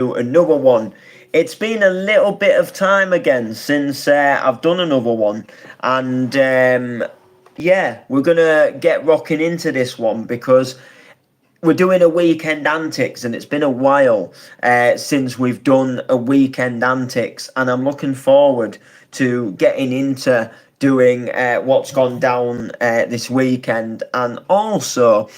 another one. It's been a little bit of time again since I've done another one, and yeah, we're gonna get rocking into this one because we're doing a weekend antics, and it's been a while since we've done a weekend antics, and I'm looking forward to getting into doing what's gone down this weekend, and also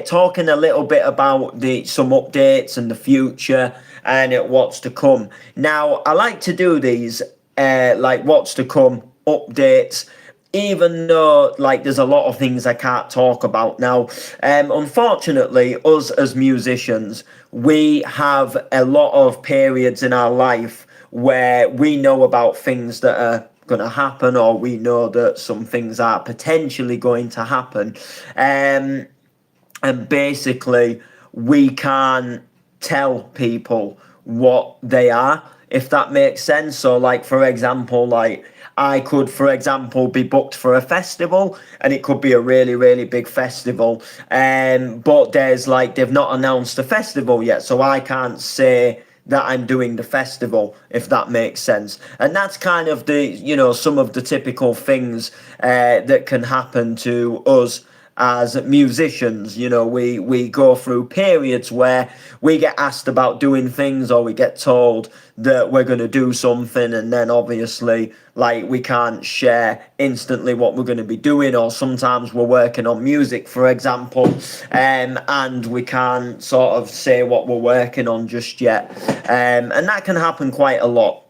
talking a little bit about the some updates and the future and what's to come. Now, I like to do these like what's to come updates, even though like there's a lot of things I can't talk about now. Unfortunately, us as musicians, we have a lot of periods in our life where we know about things that are going to happen, or we know that some things are potentially going to happen, and basically we can't tell people what they are, if that makes sense. So like, for example, like I could, for example, be booked for a festival, and it could be a really, really big festival, but there's like, they've not announced the festival yet, so I can't say that I'm doing the festival, if that makes sense. And that's kind of the, some of the typical things that can happen to us as musicians. We go through periods where we get asked about doing things, or we get told that we're going to do something, and then obviously like we can't share instantly what we're going to be doing, or sometimes we're working on music, for example, and we can't sort of say what we're working on just yet, and that can happen quite a lot.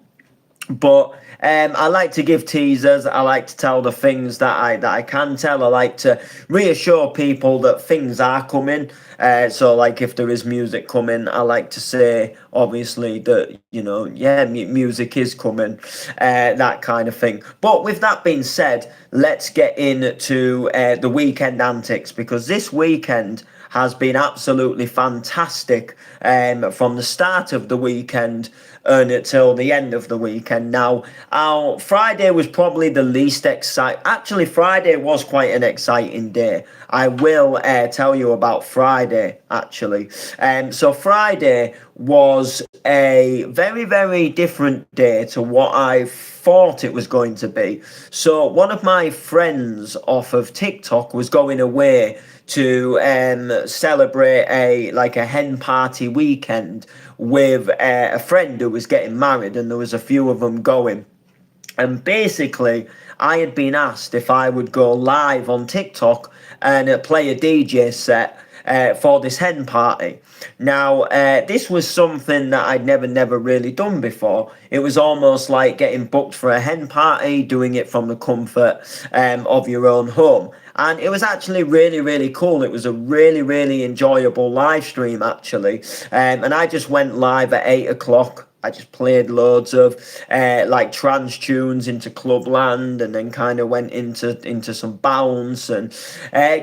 But I like to give teasers. I like to tell the things that I can tell. I like to reassure people that things are coming. So like, if there is music coming, I like to say obviously that, yeah, music is coming, that kind of thing. But with that being said, let's get into the weekend antics, because this weekend has been absolutely fantastic, from the start of the weekend until the end of the weekend. Now, Friday was probably the least exciting. Actually, Friday was quite an exciting day. I will tell you about Friday, actually. So Friday was a very, very different day to what I thought it was going to be. So one of my friends off of TikTok was going away to celebrate a hen party weekend with a friend who was getting married, and there was a few of them going. And basically, I had been asked if I would go live on TikTok and play a DJ set for this hen party. Now, this was something that I'd never really done before. It was almost like getting booked for a hen party, doing it from the comfort of your own home. And it was actually really, really cool. It was a really, really enjoyable live stream, actually. And I just went live at 8 o'clock. I just played loads of like trance tunes into Clubland, and then kind of went into some bounce, and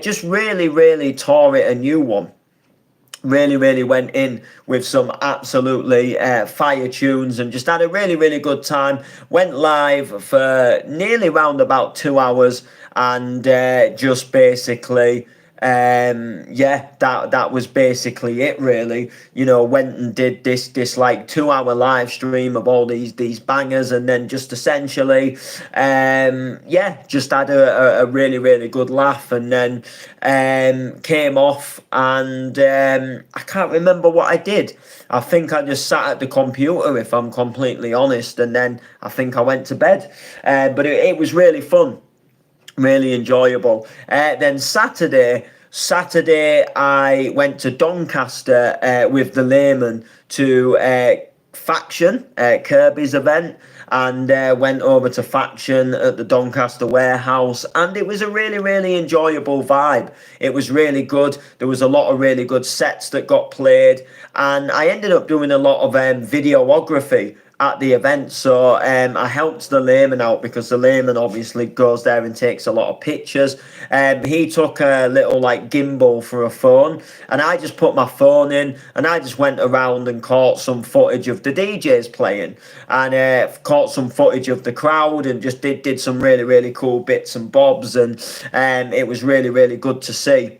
just really, really tore it a new one. Really, really went in with some absolutely fire tunes, and just had a really, really good time. Went live for nearly round about 2 hours, and just basically, yeah, that was basically it, really. Went and did this like 2 hour live stream of all these bangers, and then just essentially, yeah, just had a really, really good laugh, and then came off, and I can't remember what I did. I think I just sat at the computer, if I'm completely honest, and then I think I went to bed. But it was really fun, really enjoyable. Then Saturday, I went to Doncaster with the Layman to Faction, Kirby's event, and went over to Faction at the Doncaster warehouse, and it was a really, really enjoyable vibe. It was really good. There was a lot of really good sets that got played, and I ended up doing a lot of videography at the event. So I helped the Layman out, because the Layman obviously goes there and takes a lot of pictures. He took a little like gimbal for a phone, and I just put my phone in, and I just went around and caught some footage of the DJs playing, and caught some footage of the crowd, and just did some really, really cool bits and bobs, and it was really, really good to see.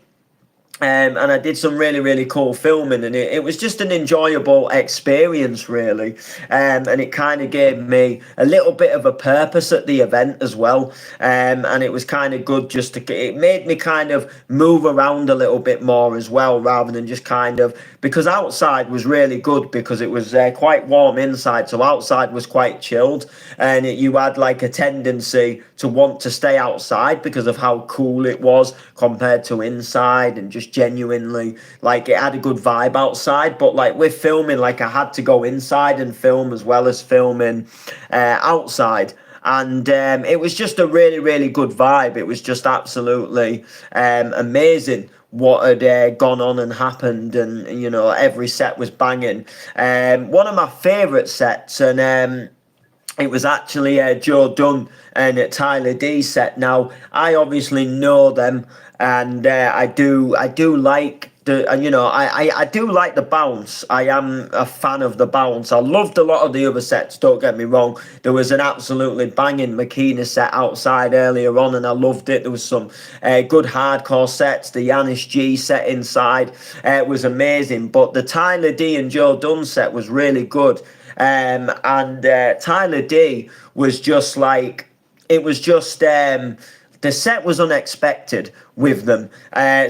And I did some really, really cool filming, and it was just an enjoyable experience, really. And it kind of gave me a little bit of a purpose at the event as well. And it was kind of good just to, it made me kind of move around a little bit more as well, rather than just kind of, because outside was really good because it was quite warm inside. So outside was quite chilled, and you had like a tendency to want to stay outside because of how cool it was compared to inside, and just genuinely like it had a good vibe outside. But like with filming, like I had to go inside and film as well as filming outside. And it was just a really, really good vibe. It was just absolutely amazing what had gone on and happened, and you know, every set was banging. One of my favourite sets, and it was actually Joe Dunn and Tyler D set. Now I obviously know them, and I do like the, you know, I do like the bounce. I am a fan of the bounce. I loved a lot of the other sets, don't get me wrong. There was an absolutely banging Makina set outside earlier on, and I loved it. There was some good hardcore sets. The Yanis G set inside was amazing, but the Tyler D and Joe Dunn set was really good. And Tyler D was just like, it was just, the set was unexpected with them.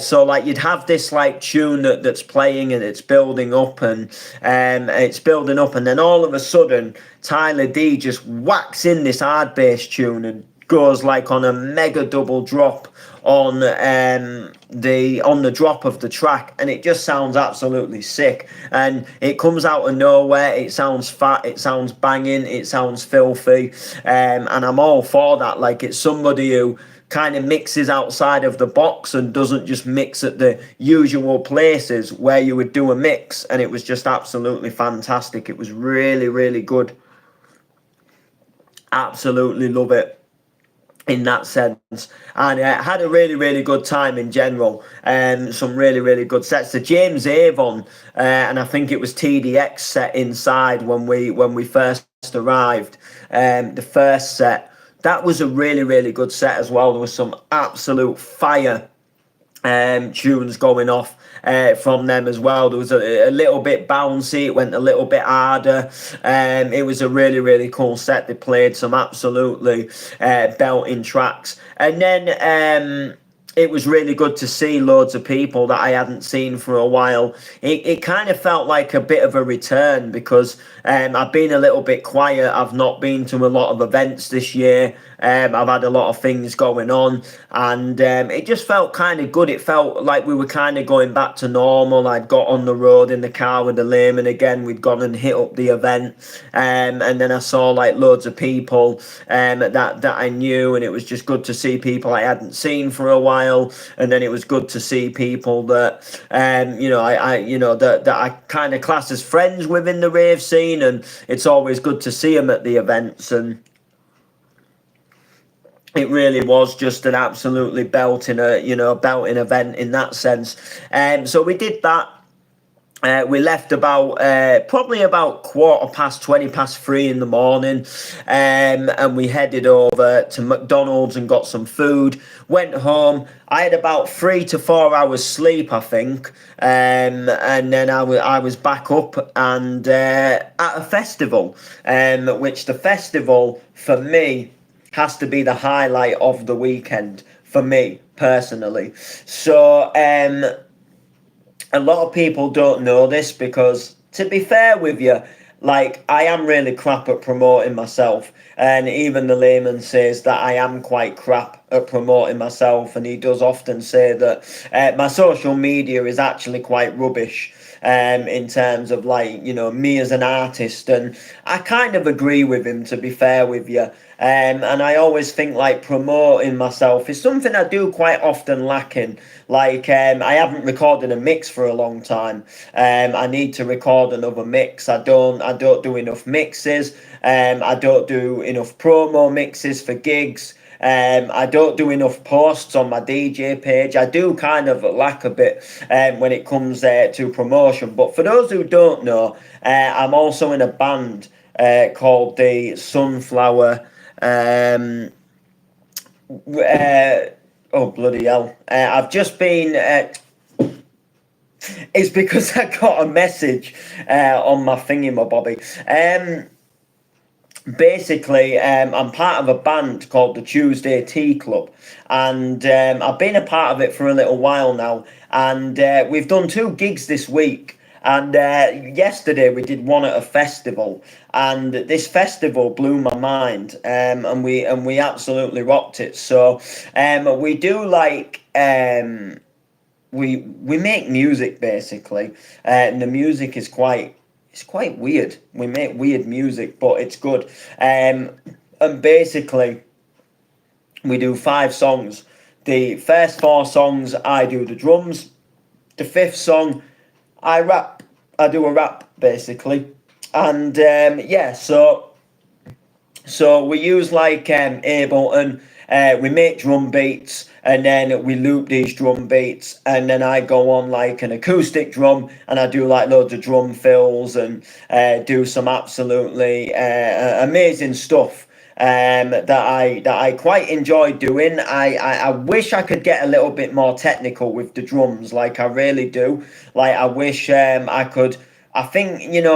So like you'd have this like tune that's playing, and it's building up, and then all of a sudden Tyler D just whacks in this hard bass tune and goes like on a mega double drop on the drop of the track, and it just sounds absolutely sick. And it comes out of nowhere. It sounds fat, it sounds banging, it sounds filthy, and I'm all for that. Like, it's somebody who kind of mixes outside of the box and doesn't just mix at the usual places where you would do a mix. And it was just absolutely fantastic. It was really, really good. Absolutely love it in that sense. And had a really, really good time in general. Some really, really good sets. The James Avon, and I think it was TDX set inside when we first arrived. The first set, that was a really, really good set as well. There was some absolute fire tunes going off from them as well. There was a little bit bouncy, it went a little bit harder. It was a really, really cool set. They played some absolutely belting tracks. And then it was really good to see loads of people that I hadn't seen for a while. It kind of felt like a bit of a return, because I've been a little bit quiet. I've not been to a lot of events this year. I've had a lot of things going on, and it just felt kind of good. It felt like we were kind of going back to normal. I'd got on the road in the car with the layman again. We'd gone and hit up the event, and then I saw like loads of people that I knew, and it was just good to see people I hadn't seen for a while. And then it was good to see people that that I kind of class as friends within the rave scene, and it's always good to see them at the events. And it really was just an absolutely belting event in that sense. So we did that. We left about probably about 3:15 in the morning, and we headed over to McDonald's and got some food. Went home. I had about 3 to 4 hours sleep, I think, and then I was back up and at a festival, which the festival for me has to be the highlight of the weekend for me personally. So a lot of people don't know this, because to be fair with you, like, I am really crap at promoting myself, and even the layman says that I am quite crap at promoting myself, and he does often say that my social media is actually quite rubbish in terms of, like, you know, me as an artist. And I kind of agree with him, to be fair with you. And I always think like promoting myself is something I do quite often lacking. Like I haven't recorded a mix for a long time. I need to record another mix. I don't do enough mixes. I don't do enough promo mixes for gigs. I don't do enough posts on my DJ page. I do kind of lack a bit when it comes to promotion. But for those who don't know, I'm also in a band called the Sunflower. Oh bloody hell! I've just been. It's because I got a message on my thingy, my bobby. Basically, I'm part of a band called the Tuesday Tea Club, and I've been a part of it for a little while now. And we've done two gigs this week. And yesterday we did one at a festival, and this festival blew my mind. And we absolutely rocked it. So we do like we make music basically, and the music is quite it's quite weird. We make weird music, but it's good. And basically, we do 5 songs. The first 4 songs, I do the drums. The fifth song, I rap. I do a rap basically, and yeah. So we use like Ableton. We make drum beats, and then we loop these drum beats, and then I go on like an acoustic drum, and I do like loads of drum fills, and do some absolutely amazing stuff. That I quite enjoy doing. I wish I could get a little bit more technical with the drums, like I really do. Like I wish I could. I think, in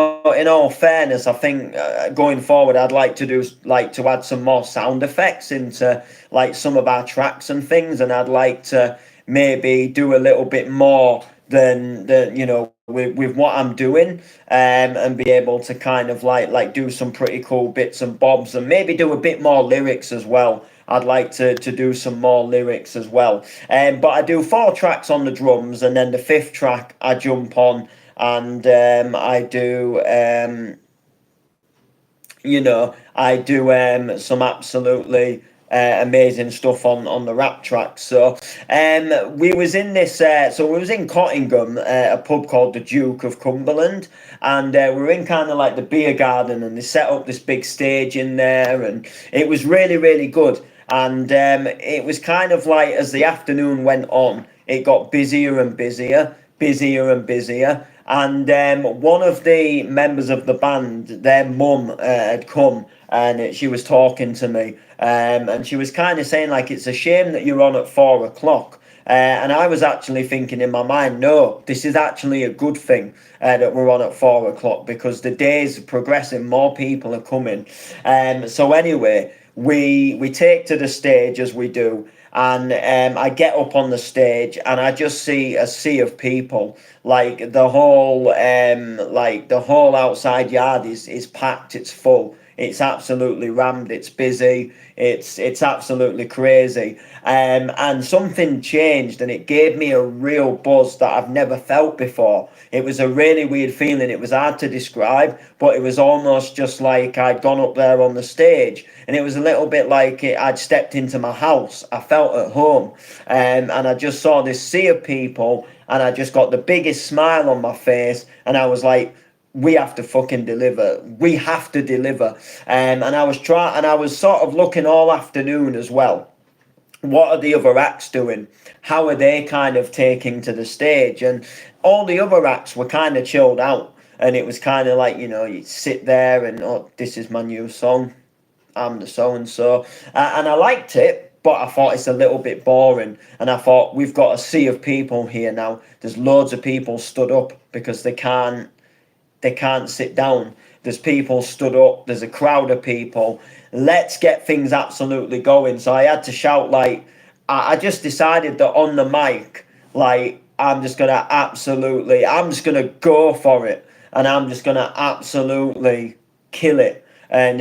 all fairness, I think going forward, I'd like to add some more sound effects into like some of our tracks and things, and I'd like to maybe do a little bit more than with what I'm doing, and be able to kind of like do some pretty cool bits and bobs, and maybe do a bit more lyrics as well. I'd like to do some more lyrics as well. But I do 4 tracks on the drums, and then the fifth track I jump on, and I do some absolutely amazing stuff on the rap tracks. So we was in Cottingham, a pub called the Duke of Cumberland, and we were in kind of like the beer garden, and they set up this big stage in there, and it was really really good. And it was kind of like, as the afternoon went on, it got busier and busier, busier and busier. And one of the members of the band, their mum had come, and she was talking to me, and she was kind of saying like, it's a shame that you're on at 4 o'clock. And I was actually thinking in my mind, no, this is actually a good thing that we're on at 4 o'clock, because the day's progressing, more people are coming. So anyway, we take to the stage as we do, and I get up on the stage, and I just see a sea of people. Like the whole outside yard is packed. It's full. It's absolutely rammed. It's busy. It's absolutely crazy. And something changed, and it gave me a real buzz that I've never felt before. It was a really weird feeling. It was hard to describe, but it was almost just like I'd gone up there on the stage, and it was a little bit like I'd stepped into my house. I felt at home, and I just saw this sea of people, and I just got the biggest smile on my face, and I was like, we have to fucking deliver. We have to deliver. And I was sort of looking all afternoon as well. What are the other acts doing? How are they kind of taking to the stage? And all the other acts were kind of chilled out. And it was kind of like, you sit there and, oh, this is my new song. I'm the so and so. And I liked it, but I thought it's a little bit boring. And I thought, we've got a sea of people here now. There's loads of people stood up because they can't sit down. There's people stood up. There's a crowd of people. Let's get things absolutely going. So I had to shout, like, I just decided that on the mic, like, I'm just gonna go for it, and I'm just gonna absolutely kill it, and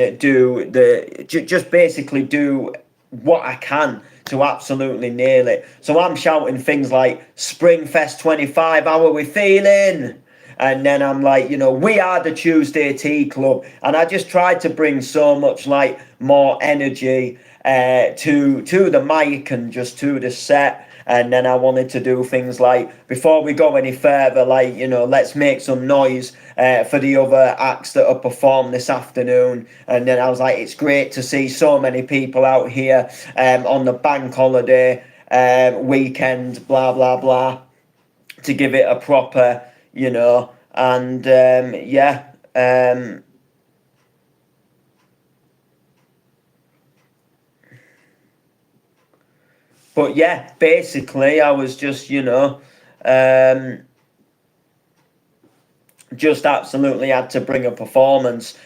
just basically do what I can to absolutely nail it. So I'm shouting things like Springfest 25, how are we feeling? And then I'm like, we are the Tuesday Tea Club. And I just tried to bring so much like more energy to the mic and just to the set. And then I wanted to do things like, before we go any further, like, let's make some noise for the other acts that are performed this afternoon. And then I was like, it's great to see so many people out here on the bank holiday weekend, blah, blah, blah, to give it a proper, and yeah. But yeah, basically, I was just, um, just absolutely had to bring a performance,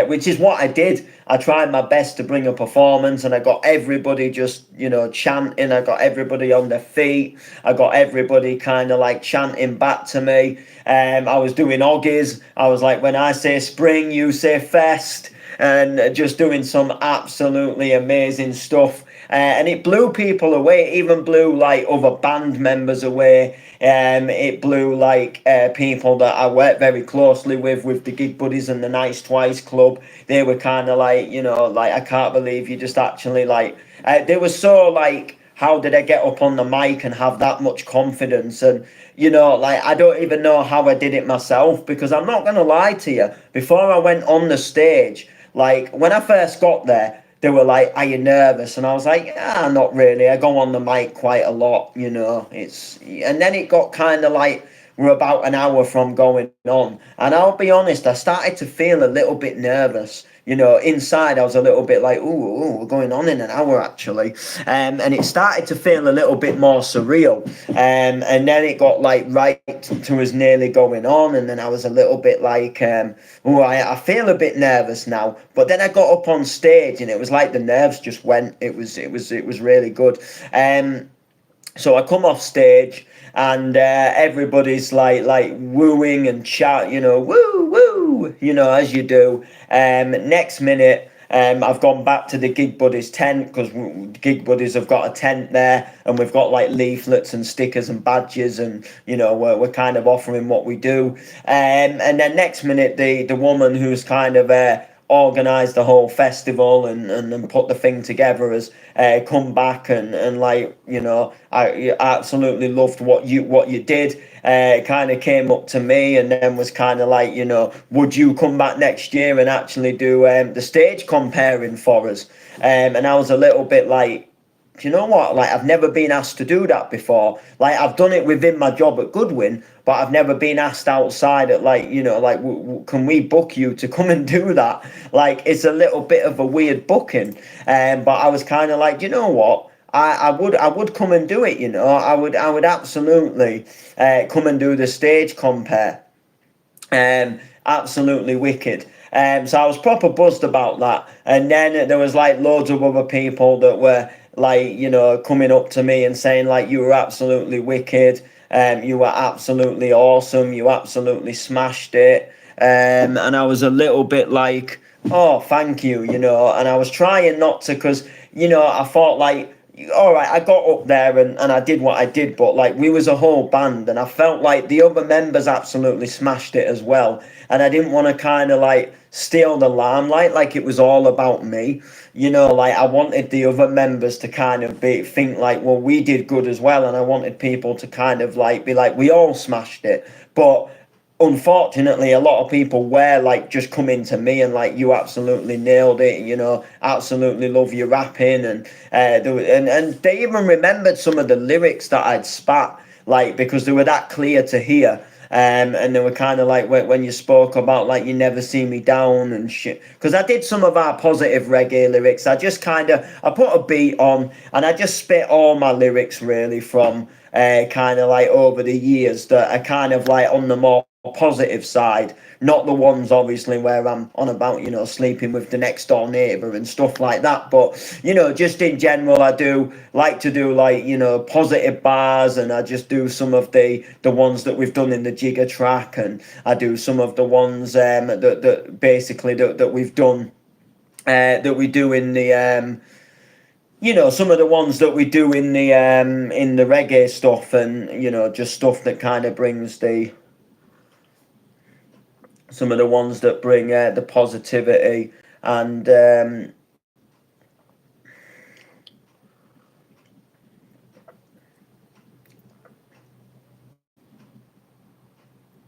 which is what I did. I tried my best to bring a performance, and I got everybody just, chanting. I got everybody on their feet. I got everybody kind of like chanting back to me. I was doing oggies. I was like, when I say spring, you say fest, and just doing some absolutely amazing stuff. And it blew people away. It even blew like other band members away. It blew like people that I worked very closely with the Gig Buddies and the Nice Twice Club. They were kind of like, like, I can't believe you just actually like. They were so like, how did I get up on the mic and have that much confidence? And like, I don't even know how I did it myself, because I'm not gonna lie to you. Before I went on the stage, like when I first got there, they were like, "Are you nervous?" And I was like, "Ah, not really. I go on the mic quite a lot, It's and then it got kind of like we're about an hour from going on, and I'll be honest, I started to feel a little bit nervous. Inside I was a little bit like, "Ooh, we're going on in an hour actually," and it started to feel a little bit more surreal. And then it got like right to us nearly going on, and then I was a little bit like, "Oh, I feel a bit nervous now." But then I got up on stage, and it was like the nerves just went. It was really good. So I come off stage, and everybody's like wooing and chat, woo woo, as you do. Next minute, I've gone back to the Gig Buddies tent, because Gig Buddies have got a tent there, and we've got like leaflets and stickers and badges, and we're kind of offering what we do. And then next minute, the woman who's kind of organised the whole festival and put the thing together has come back, and like, I absolutely loved what you did. Kind of came up to me, and then was kind of like, would you come back next year and actually do the stage comparing for us? And I was a little bit like, do you know what? Like, I've never been asked to do that before. Like, I've done it within my job at Goodwin, but I've never been asked outside at, like, like, can we book you to come and do that? Like, it's a little bit of a weird booking. But I was kind of like, you know what? I would come and do it. I would absolutely come and do the stage compare. Absolutely wicked. So I was proper buzzed about that. And then there was like loads of other people that were like, coming up to me and saying like, you were absolutely wicked. You were absolutely awesome. You absolutely smashed it. And I was a little bit like, oh, thank you, and I was trying not to, because, I thought like, all right, I got up there and I did what I did, but like, we was a whole band, and I felt like the other members absolutely smashed it as well, and I didn't want to kind of like steal the limelight, like it was all about me. Like, I wanted the other members to kind of think like, well, we did good as well, and I wanted people to kind of like be like, we all smashed it. But unfortunately, a lot of people were like just coming to me and like, you absolutely nailed it, absolutely love your rapping, and they even remembered some of the lyrics that I'd spat, like, because they were that clear to hear. And they were kind of like, when you spoke about like, you never see me down and shit, because I did some of our positive reggae lyrics. I put a beat on, and I just spit all my lyrics really from kind of like over the years that are kind of like on the more positive side, not the ones obviously where I'm on about, sleeping with the next door neighbor and stuff like that. But, just in general, I do like to do like, positive bars, and I just do some of the ones that we've done in the Jigger track, and I do some of the ones that basically that we've done that we do in the some of the ones that we do in the reggae stuff, and just stuff that kind of brings some of the ones that bring the positivity, and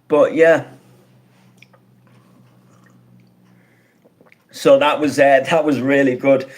but yeah, so that was really good.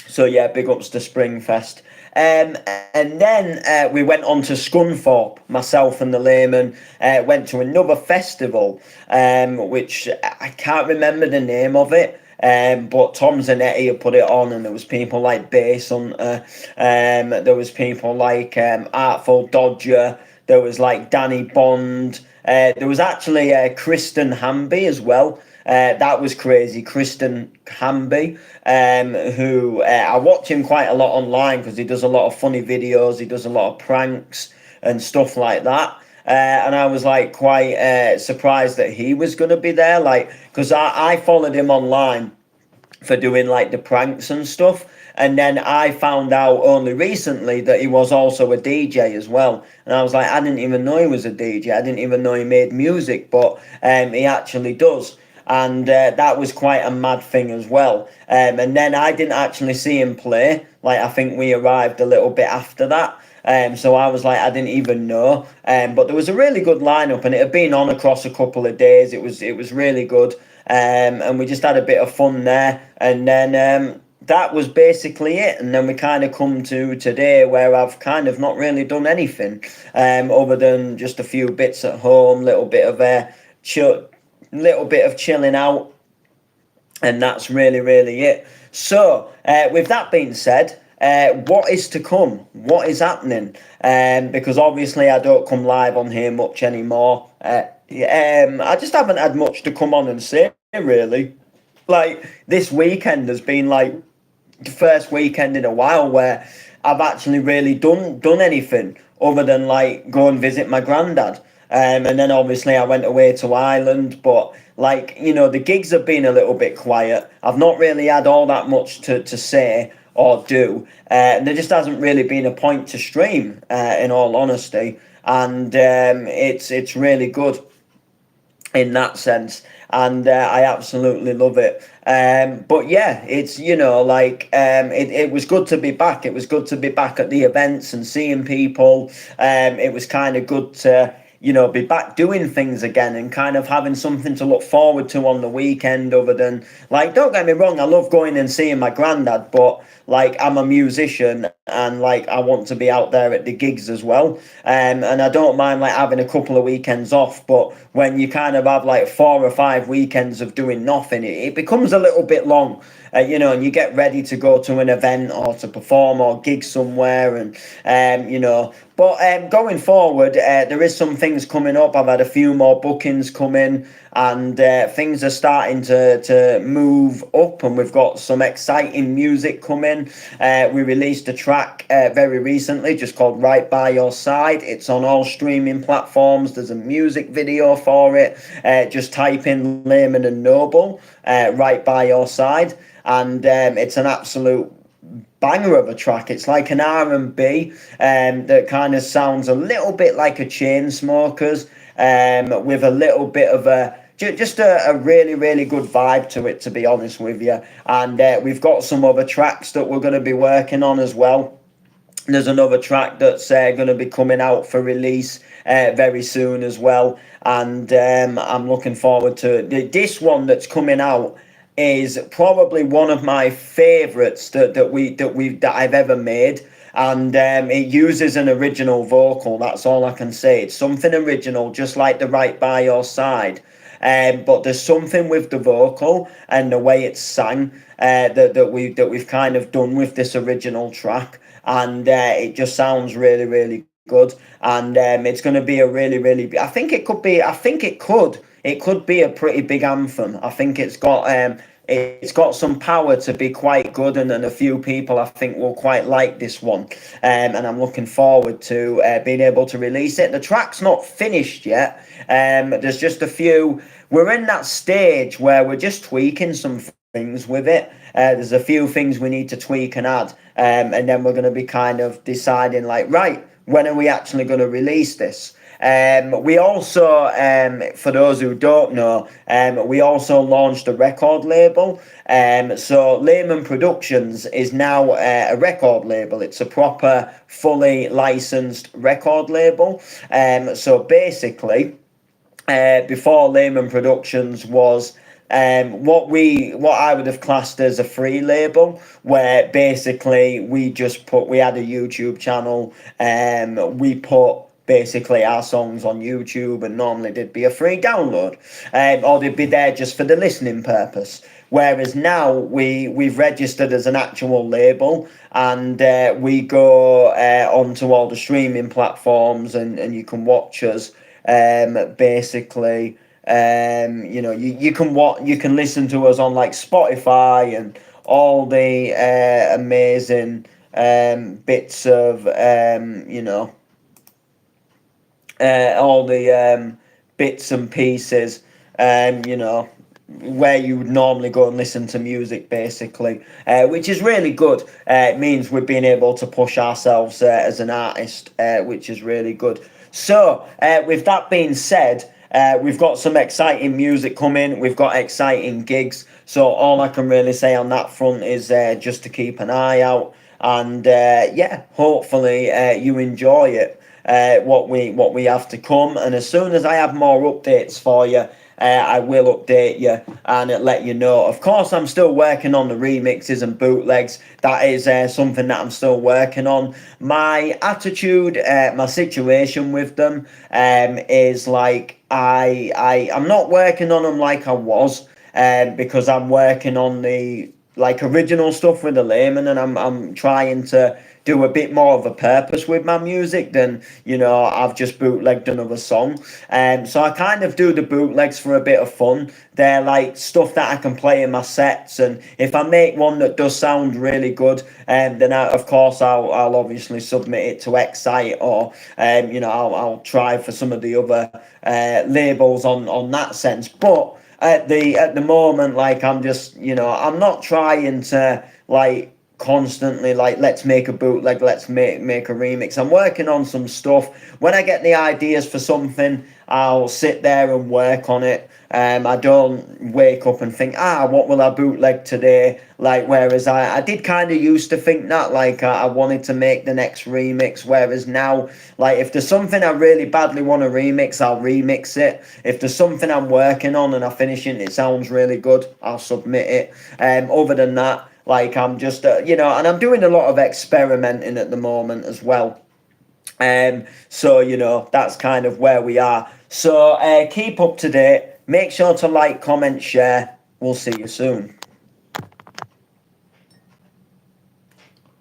So yeah, big ups to Springfest. And then we went on to Scunthorpe, myself and the layman went to another festival, which I can't remember the name of it. But Tom Zanetti had put it on, and there was people like Bass Hunter, there was people like Artful Dodger, there was like Danny Bond, There was actually Kristen Hamby as well. That was crazy. Kristen Hamby, who I watch him quite a lot online because he does a lot of funny videos. He does a lot of pranks and stuff like that. And I was like quite surprised that he was going to be there, like, because I followed him online for doing like the pranks and stuff. And then I found out only recently that he was also a DJ as well. And I was like, I didn't even know he was a DJ. I didn't even know he made music, but he actually does. And that was quite a mad thing as well. And then I didn't actually see him play. Like, I think we arrived a little bit after that. So I was like, I didn't even know. But there was a really good lineup, and it had been on across a couple of days. It was really good. And we just had a bit of fun there. And then that was basically it. And then we kind of come to today where I've kind of not really done anything other than just a few bits at home, little bit of chilling out. And that's really, really it. So with that being said, what is to come? What is happening? Because obviously I don't come live on here much anymore. I just haven't had much to come on and say, really. Like, this weekend has been like the first weekend in a while where I've actually really done anything other than like go and visit my granddad. And then obviously I went away to Ireland, but like, you know, the gigs have been a little bit quiet. I've not really had all that much to say or do. And there just hasn't really been a point to stream, in all honesty. And it's really good in that sense. And I absolutely love it. But yeah, it's, you know, like, it was good to be back. It was good to be back at the events and seeing people. It was kind of good to, you know, be back doing things again and kind of having something to look forward to on the weekend other than, like, don't get me wrong, I love going and seeing my granddad, but like, I'm a musician and like I want to be out there at the gigs as well. And I don't mind like having a couple of weekends off, but when you kind of have like 4 or 5 weekends of doing nothing, it becomes a little bit long. You know, and you get ready to go to an event or to perform or gig somewhere, and you know. But going forward, there is some things coming up. I've had a few more bookings come in, and things are starting to move up, and we've got some exciting music coming. We released a track very recently, just called "Right by Your Side." It's on all streaming platforms. There's a music video for it. Just type in Layman and Noble, "Right by Your Side." And it's an absolute banger of a track. It's like an R&B that kind of sounds a little bit like a Chainsmokers, with a little bit of just a really, really good vibe to it, to be honest with you. And we've got some other tracks that we're going to be working on as well. There's another track that's going to be coming out for release very soon as well. And I'm looking forward to it. This one that's coming out is probably one of my favorites that I've ever made, and it uses an original vocal. That's all I can say. It's something original, just like the "Right by Your Side." But there's something with the vocal and the way it's sang that we've kind of done with this original track, and it just sounds really, really good. And it's going to be a really, really. I think it could be. It could be a pretty big anthem. I think it's got some power to be quite good, and a few people I think will quite like this one. And I'm looking forward to being able to release it. The track's not finished yet. There's just a few. We're in that stage where we're just tweaking some things with it. There's a few things we need to tweak and add, and then we're going to be kind of deciding like, right, when are we actually going to release this? We also, for those who don't know, we also launched a record label. So Layman Productions is now a record label. It's a proper, fully licensed record label. So basically, before Layman Productions was what I would have classed as a free label, where basically we had a YouTube channel, we put basically our songs on YouTube, and normally they'd be a free download, or they'd be there just for the listening purpose. Whereas now we've registered as an actual label, and we go onto all the streaming platforms, and you can watch us Basically, you can listen to us on like Spotify and all the amazing bits of all the bits and pieces, where you would normally go and listen to music, basically, which is really good. It means we've been able to push ourselves as an artist, which is really good. So, with that being said, we've got some exciting music coming. We've got exciting gigs. So all I can really say on that front is just to keep an eye out, and yeah, hopefully you enjoy it. What we have to come, and as soon as I have more updates for you, I will update you and let you know. Of course, I'm still working on the remixes and bootlegs. That is something that I'm still working on. My attitude, my situation with them is like I'm not working on them like I was, because I'm working on the like original stuff with the layman, and I'm trying to do a bit more of a purpose with my music than, I've just bootlegged another song. So I kind of do the bootlegs for a bit of fun. They're like stuff that I can play in my sets, and if I make one that does sound really good, then of course I'll obviously submit it to Excite, or I'll try for some of the other labels on that sense. But at the moment, like, I'm just, I'm not trying to like constantly like, let's make a bootleg, let's make a remix. I'm working on some stuff. When I get the ideas for something, I'll sit there and work on it. I don't wake up and think, what will I bootleg today? Like, whereas I did kind of used to think that, like, I wanted to make the next remix, whereas now, like, if there's something I really badly want to remix, I'll remix it. If there's something I'm working on and I finish it and it sounds really good, I'll submit it. Other than that, like, I'm just, and I'm doing a lot of experimenting at the moment as well. So, that's kind of where we are. So, keep up to date. Make sure to like, comment, share. We'll see you soon.